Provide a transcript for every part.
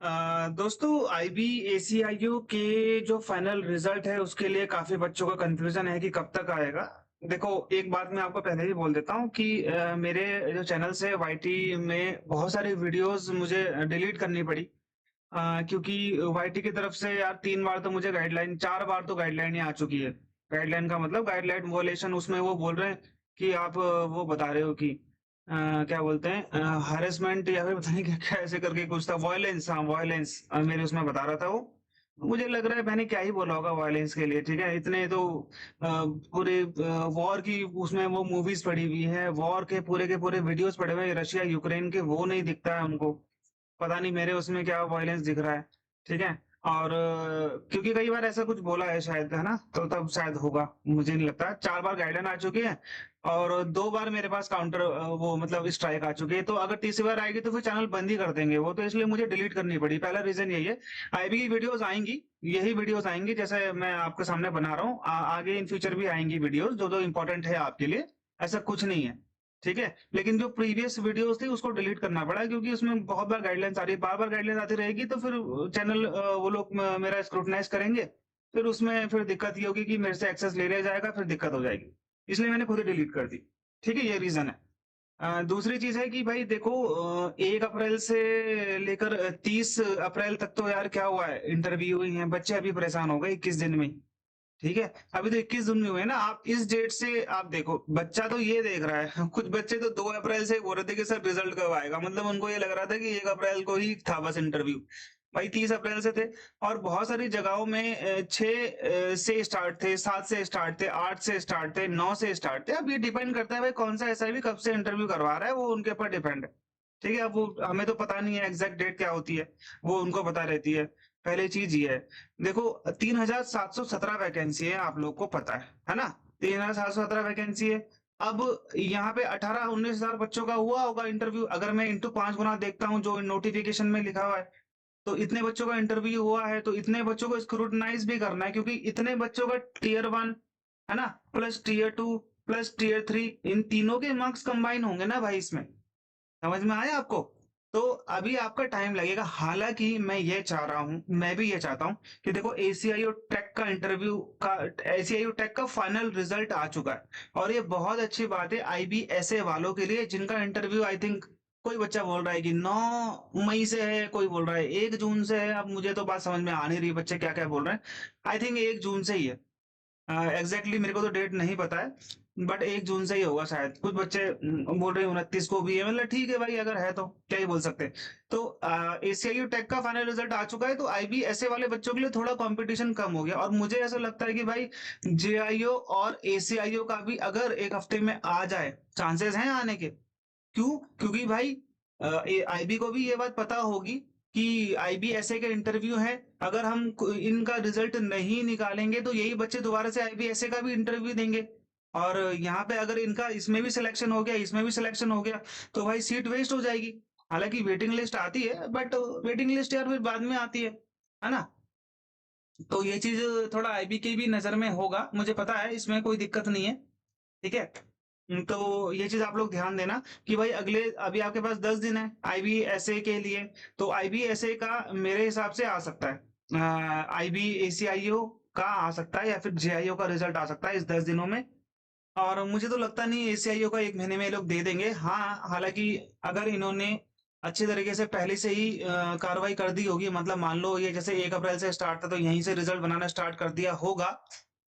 दोस्तों IB ACIU के जो फाइनल रिजल्ट है उसके लिए काफी बच्चों का कंफ्यूजन है कि कब तक आएगा। देखो, एक बात मैं आपको पहले ही बोल देता हूँ कि मेरे जो चैनल है वाईटी में बहुत सारी वीडियोस मुझे डिलीट करनी पड़ी। क्योंकि वाईटी की तरफ से यार 3 बार तो मुझे गाइडलाइन, 4 बार तो गाइडलाइन ही आ चुकी है। गाइडलाइन का मतलब गाइडलाइन वोलेशन, उसमें वो बोल रहे हैं कि आप वो बता रहे हो कि क्या बोलते हैं, हैरेसमेंट या फिर पता नहीं क्या क्या ऐसे करके कुछ था, वायलेंस। हाँ, वायलेंस मेरे उसमें बता रहा था वो। मुझे लग रहा है मैंने क्या ही बोला होगा वायलेंस के लिए, ठीक है। इतने तो पूरे वॉर की उसमें वो मूवीज पड़ी हुई है, वॉर के पूरे वीडियोस पड़े हुए हैं रशिया यूक्रेन के, वो नहीं दिखता है उनको। पता नहीं मेरे उसमें क्या वायलेंस दिख रहा है, ठीक है। और क्योंकि कई बार ऐसा कुछ बोला है शायद, है ना, तो तब शायद होगा, मुझे नहीं लगता। 4 बार गाइडलाइन आ चुकी है और 2 बार मेरे पास काउंटर वो मतलब स्ट्राइक आ चुकी है। तो अगर तीसरी बार आएगी तो फिर चैनल बंद ही कर देंगे वो, तो इसलिए मुझे डिलीट करनी पड़ी। पहला रीजन यही है। आईबी की वीडियोस आएंगी, यही वीडियोस आएंगी जैसे मैं आपके सामने बना रहा हूँ। आगे इन फ्यूचर भी आएंगी वीडियोस जो जो इंपॉर्टेंट है आपके लिए, ऐसा कुछ नहीं है, ठीक है। लेकिन जो प्रीवियस वीडियोस थी उसको डिलीट करना पड़ा, क्योंकि उसमें बहुत बार गाइडलाइंस आ रही है, बार बार गाइडलाइंस आती रहेगी तो फिर चैनल वो लोग मेरा स्क्रूटनाइज करेंगे। फिर उसमें फिर दिक्कत ये होगी कि मेरे से एक्सेस ले लिया जाएगा, फिर दिक्कत हो जाएगी। इसलिए मैंने खुद ही डिलीट कर दी, ठीक है। ये रीजन है। दूसरी चीज है कि भाई देखो, 1 अप्रैल से लेकर 30 अप्रैल तक तो यार क्या हुआ है, इंटरव्यू हुई है, बच्चे अभी परेशान हो गए 21 दिन में ही, ठीक है। अभी तो 21 दिन हुए हैं ना, आप इस डेट से आप देखो, बच्चा तो ये देख रहा है कुछ बच्चे तो 2 अप्रैल से बोल रहे थे कि सर रिजल्ट कब आएगा, मतलब उनको ये लग रहा था कि 1 अप्रैल को ही था बस इंटरव्यू। भाई 30 अप्रैल से थे। और बहुत सारी जगहों में 6 से स्टार्ट थे, 7 से स्टार्ट थे, 8 से स्टार्ट थे, 9 से स्टार्ट थे। अब ये डिपेंड करता है भाई कौन सा एसआईबी कब से इंटरव्यू करवा रहा है, वो उनके ऊपर डिपेंड है, ठीक है। अब वो हमें तो पता नहीं है एग्जैक्ट डेट क्या होती है, वो उनको पता रहती है। पहले चीज ये है, देखो 3717 वैकेंसी है, आप लोग को पता है ना। 3717 वैकेंसी है। अब यहाँ पे 18-19 हजार बच्चों का हुआ होगा इंटरव्यू, अगर मैं इंटू 5 गुना देखता हूँ जो नोटिफिकेशन में लिखा हुआ है। तो इतने बच्चों का इंटरव्यू हुआ है, तो इतने बच्चों को स्क्रूटनाइज भी करना है, क्योंकि इतने बच्चों का टीयर 1, है ना, प्लस टीयर 2 प्लस टीयर 3, इन तीनों के मार्क्स कंबाइन होंगे ना भाई इसमें। समझ में आया आपको? तो अभी आपका टाइम लगेगा। हालांकि मैं ये चाह रहा हूं, मैं भी ये चाहता हूं कि देखो एसीआईओ टेक का इंटरव्यू का, एसीआईओ टेक का फाइनल रिजल्ट आ चुका है, और ये बहुत अच्छी बात है आईबीएसए वालों के लिए, जिनका इंटरव्यू आई थिंक कोई बच्चा बोल रहा है कि 9 मई से है, कोई बोल रहा है 1 जून से है। अब मुझे तो बात समझ में आ नहीं रही बच्चे क्या क्या बोल रहे हैं। आई थिंक 1 जून से ही है। एग्जैक्टली मेरे को तो डेट नहीं पता है, बट 1 जून से ही होगा शायद। कुछ बच्चे बोल रहे हैं 29 को भी है, मतलब ठीक है भाई, अगर है तो क्या ही बोल सकते हैं। तो एसीआईयू टेक का फाइनल रिजल्ट आ चुका है, तो आईबीएसए वाले बच्चों के लिए थोड़ा कंपटीशन कम हो गया, और मुझे ऐसा लगता है कि भाई जेआईओ और एसीआईओ का भी अगर एक हफ्ते में आ जाए, चांसेस हैं आने के। क्यों? क्योंकि भाई आईबी को भी ये बात पता होगी कि आईबीएसए के इंटरव्यू है, अगर हम इनका रिजल्ट नहीं निकालेंगे तो यही बच्चे दोबारा से आईबीएसए का भी इंटरव्यू देंगे। और यहाँ पे अगर इनका इसमें भी सिलेक्शन हो गया, इसमें भी सिलेक्शन हो गया, तो भाई सीट वेस्ट हो जाएगी। हालांकि वेटिंग लिस्ट आती है, बट वेटिंग लिस्ट यार फिर बाद में आती है ना। तो ये चीज थोड़ा आईबी की भी नजर में होगा, मुझे पता है, इसमें कोई दिक्कत नहीं है, ठीक है। तो ये चीज आप लोग ध्यान देना कि भाई अगले, अभी आपके पास 10 दिन है आईबीएसए के लिए। तो आईबीएसए का मेरे हिसाब से आ सकता है, आईबीएसीआईओ का आ सकता है, या फिर जेआईओ का रिजल्ट आ सकता है इस 10 दिनों में। और मुझे तो लगता नहीं एसीआईओ का 1 महीने में ये लोग दे देंगे। हाँ, हालांकि अगर इन्होंने अच्छे तरीके से पहले से ही कार्रवाई कर दी होगी, मतलब मान लो ये जैसे 1 अप्रैल से स्टार्ट था तो यहीं से रिजल्ट बनाना स्टार्ट कर दिया होगा,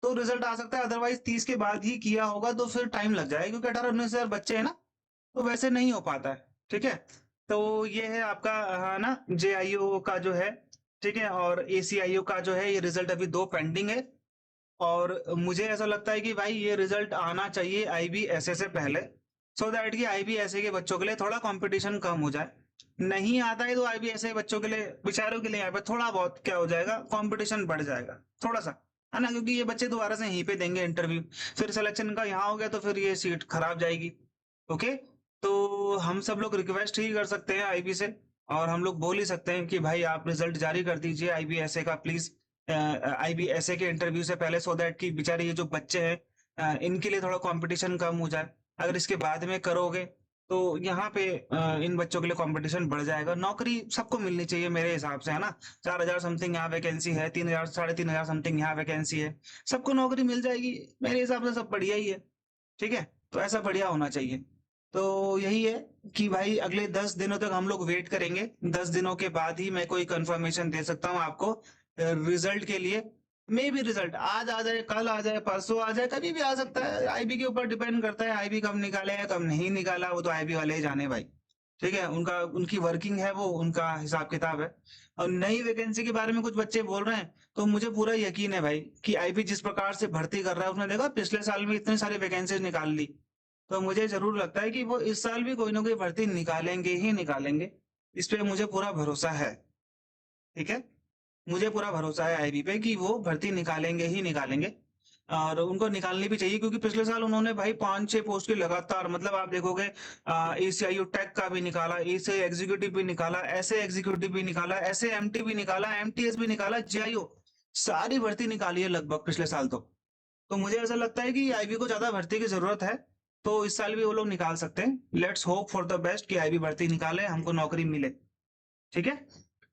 तो रिजल्ट आ सकता है। अदरवाइज 30 के बाद ही किया होगा तो फिर टाइम लग जाएगा, क्योंकि 18-19 हजार बच्चे हैं ना, तो वैसे नहीं हो पाता है, ठीक है। तो ये है आपका, हाँ ना, जेआईओ का जो है, ठीक है, और एसीआईओ का जो है, ये रिजल्ट अभी 2 पेंडिंग है। और मुझे ऐसा लगता है कि भाई ये रिजल्ट आना चाहिए आईबीएसए से पहले, सो दैट कि आईबीएसए के बच्चों के लिए थोड़ा कंपटीशन कम हो जाए। नहीं आता है तो आईबीएसए बच्चों के लिए, बेचारों के लिए यहाँ पे थोड़ा बहुत क्या हो जाएगा, कंपटीशन बढ़ जाएगा थोड़ा सा, है ना, क्योंकि ये बच्चे दोबारा से यहीं पे देंगे इंटरव्यू। फिर सिलेक्शन का यहाँ हो गया तो फिर ये सीट खराब जाएगी। ओके। तो हम सब लोग रिक्वेस्ट ही कर सकते हैं आईबी से, और हम लोग बोल ही सकते हैं कि भाई आप रिजल्ट जारी कर दीजिए आईबीएसए का प्लीज, आईबीएसए के इंटरव्यू से पहले, सो दैट कि बेचारे ये जो बच्चे हैं इनके लिए थोड़ा कंपटीशन कम हो जाए। अगर इसके बाद में करोगे तो यहाँ पे इन बच्चों के लिए कंपटीशन बढ़ जाएगा। नौकरी सबको मिलनी चाहिए मेरे हिसाब से, है ना? 4,000 समथिंग यहाँ वैकेंसी है, 3,000 3,500 समथिंग यहाँ वैकेंसी है। सबको नौकरी मिल जाएगी मेरे हिसाब से, सब बढ़िया ही है। ठीक है? तो ऐसा बढ़िया होना चाहिए। तो यही है कि भाई अगले 10 दिनों तक हम लोग वेट करेंगे। 10 दिनों के बाद ही मैं कोई कंफर्मेशन दे सकता हूँ आपको रिजल्ट के लिए। मे भी रिजल्ट आज आ जाए, कल आ जाए, परसों आ जाए, कभी भी आ सकता है। आईबी के ऊपर डिपेंड करता है, आईबी कब निकाले या कब नहीं निकाला, वो तो आईबी वाले ही जाने भाई। ठीक है? उनका उनकी वर्किंग है, वो उनका हिसाब किताब है। और नई वैकेंसी के बारे में कुछ बच्चे बोल रहे हैं, तो मुझे पूरा यकीन है भाई कि आईबी जिस प्रकार से भर्ती कर रहा है, उसने देखा पिछले साल में इतनी सारी वैकेंसीज निकाल ली। तो मुझे जरूर लगता है कि वो इस साल भी कोई ना कोई भर्ती निकालेंगे ही निकालेंगे। इस पे मुझे पूरा भरोसा है। ठीक है? मुझे पूरा भरोसा है आईबी पे कि वो भर्ती निकालेंगे ही निकालेंगे। और उनको निकालनी भी चाहिए, क्योंकि पिछले साल उन्होंने भाई 5-6 पोस्ट की लगातार, मतलब आप देखोगे एसीआईयू टेक का भी निकाला, एसीआई एग्जीक्यूटिव भी निकाला, ऐसे एग्जीक्यूटिव भी निकाला, ऐसे एमटी भी निकाला, एमटीएस भी निकाला, जेआईओ, सारी भर्ती निकाली है लगभग पिछले साल। तो मुझे ऐसा लगता है कि आईबी को ज्यादा भर्ती की जरूरत है। तो इस साल भी वो लोग निकाल सकते हैं। Let's hope for the best कि आईबी भर्ती निकाले, हमको नौकरी मिले। ठीक है?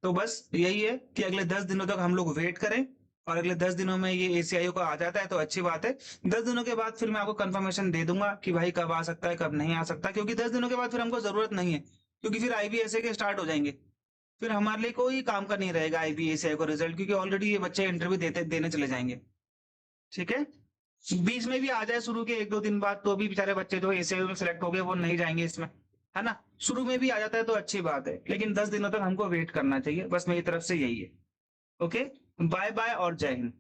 तो बस यही है कि अगले 10 दिनों तक हम लोग वेट करें, और अगले 10 दिनों में ये एसीआईओ का आ जाता है तो अच्छी बात है। 10 दिनों के बाद फिर मैं आपको कंफर्मेशन दे दूंगा कि भाई कब आ सकता है, कब नहीं आ सकता, क्योंकि 10 दिनों के बाद फिर हमको जरूरत नहीं है, क्योंकि फिर आईबी ऐसे के स्टार्ट हो जाएंगे। फिर हमारे लिए कोई काम का नहीं रहेगा आईबी एसीआई को रिजल्ट, क्योंकि ऑलरेडी ये बच्चे इंटरव्यू देने चले जाएंगे। ठीक है? बीच में भी आ जाए शुरू के 1-2 दिन बाद, तो भी बेचारे बच्चे जो एसीआई में सेलेक्ट हो गए वो नहीं जाएंगे इसमें, है ना? शुरू में भी आ जाता है तो अच्छी बात है, लेकिन 10 दिनों तक हमको वेट करना चाहिए, बस मेरी तरफ से यही है। ओके, बाय बाय और जय हिंद।